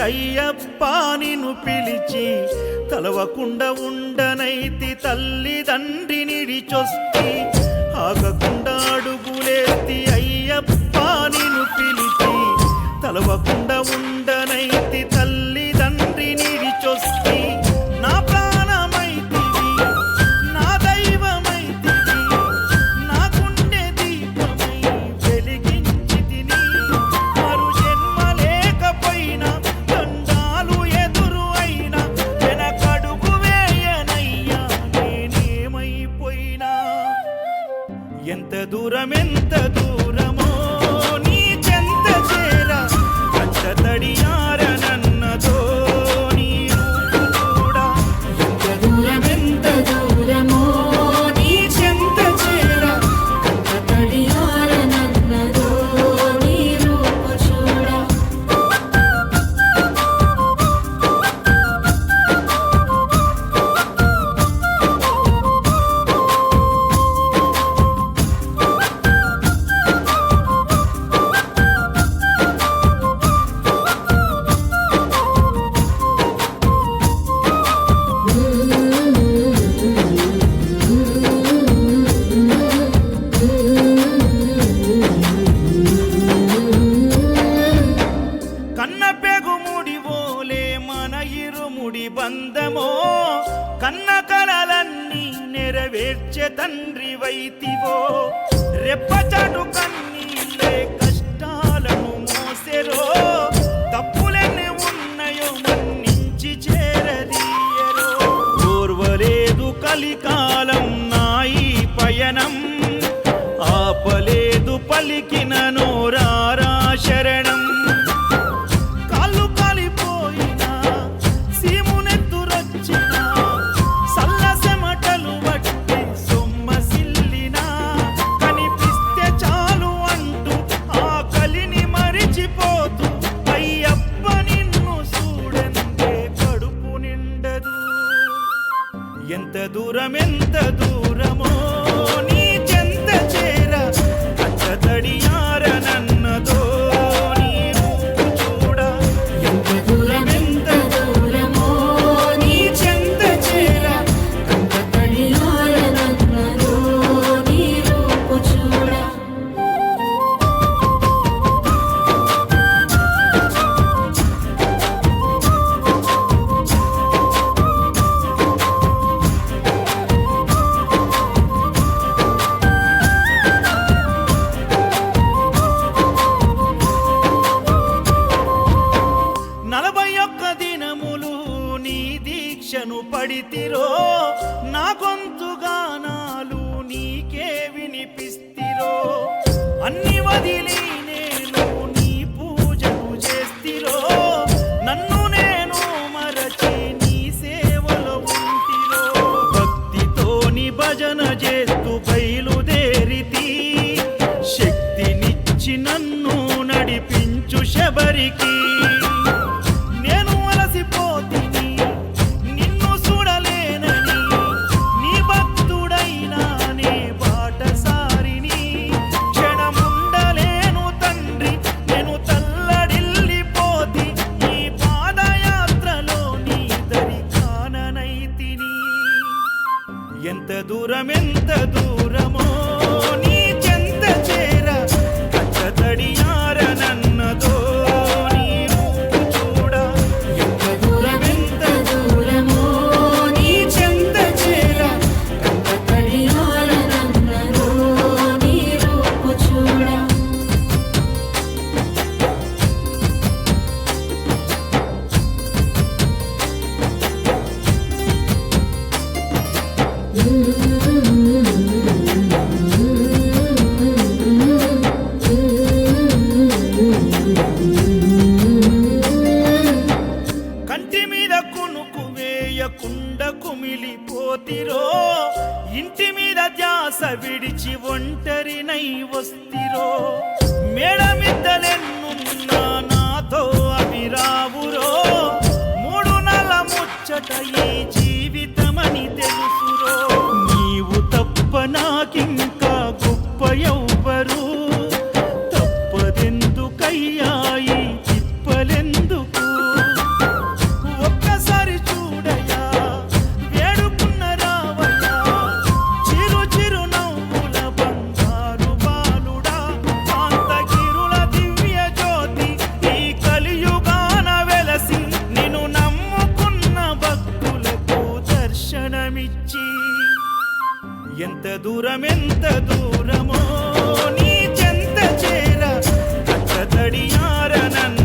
అయ్యప్ప నిన్ను పిలిచి తలవకుండా ఉండనైతి తల్లిదండ్రి నిడిచొస్తి ఆగకుండా అడుగులేతి అయ్యప్ప నిన్ను పిలిచి తలవకుండా ఉండనైతి తల్లిదండ్రి నిడిచొస్తి నా ప్రాణమైతివి నా దైవమైతివి నా గుండె దీపమై వెలిగించితిని మరు జన్మ లేకపోయినా దండాలు ఎదురు అయినా వెనకడుగు వేయనయ్యా నేనేమైపోయినా ఎంత దూరమో నీ చెంత చేరా కంట తడియారనన్నదో నీ రూపు చూడా ఎంత దూరమో నీ చెంత చేరా కంట తడియారనన్నదో నీ రూపు చూడా కన్న పెగుముడి ఓలే మన ఇరుముడి బంధమో కన్న కలలన్నీ నెరవేర్చే తండ్రి వైతివో రెప్పచాటు కన్నీళ్ళే కష్టాలను మోసెరో తప్పులెన్ని ఉన్నాయో మన్నించి చేరదీయరో ఓర్వలేదు కలికాలం నాయి పయనం ఆపలేదు పలికిన నోరారా శరణం కాళ్ళు కాలిపోయినా సీమునెత్తురొచ్చినా సల్ల సెమటలు బట్టి సొమ్మసిల్లినా కనిపిస్తే చాలు అంటూ ఆ కలిని మరిచిపోతూ అయ్యప్ప నిన్ను చూడందే కడుపు నిండదు ఎంత దూరమో నీ చెంత చేరా కంట తడియారనన్నదో నీ రూపు చూడా ఎంత దూరమో నీ చెంత చేరా కంట తడియారనన్నదో నీ రూపు చూడా నలభై ఒక్క దినములు నీ దీక్షను పడితిరో నా గొంతు గానాలు నీకే వినిపిస్తిరో అన్ని వదిలి నేను నీ పూజలు చేస్తిరో నన్ను నేను మరచి నీ సేవలో ఉంటిరో భక్తితోని భజన చేస్తూ బయలుదేరితి శక్తినిచ్చి నన్ను నడిపించు శబరికి నేను అలసిపోతిని నిన్ను చూడలేనని నీ భక్తుడైనా నే బాటసారిని క్షణముండలేను తండ్రి నేను తల్లడిల్లిపోతి ఈ పాదయాత్రలో నీ దరి కాననైతిని ఎంత దూరమో నీ చెంత చేరా కంట తడియారనన్నదో నీ రూపు చూడా ఎంత దూరమో నీ చెంత చేరా కంట తడియారనన్నదో నీ రూపు చూడా కంటి మీద కునుకు వేయకుండా కుమిలిపోతిరో ఇంటి మీద ధ్యాస విడిచి ఒంటరినై వస్తిరో మేడమిద్దలెన్నున్నా నాతో అవి రావురో మూడు నెల ముచ్చట ఈ జీవితమని తెలుసురో నీవు తప్ప నాకింకా గొప్ప ఎవ్వరు తప్పదెందుకయ్యా ఈ తిప్పలెందుకు దూరమెంత దూరమో నీ చెంత చేర కంట తడియారనన్నరో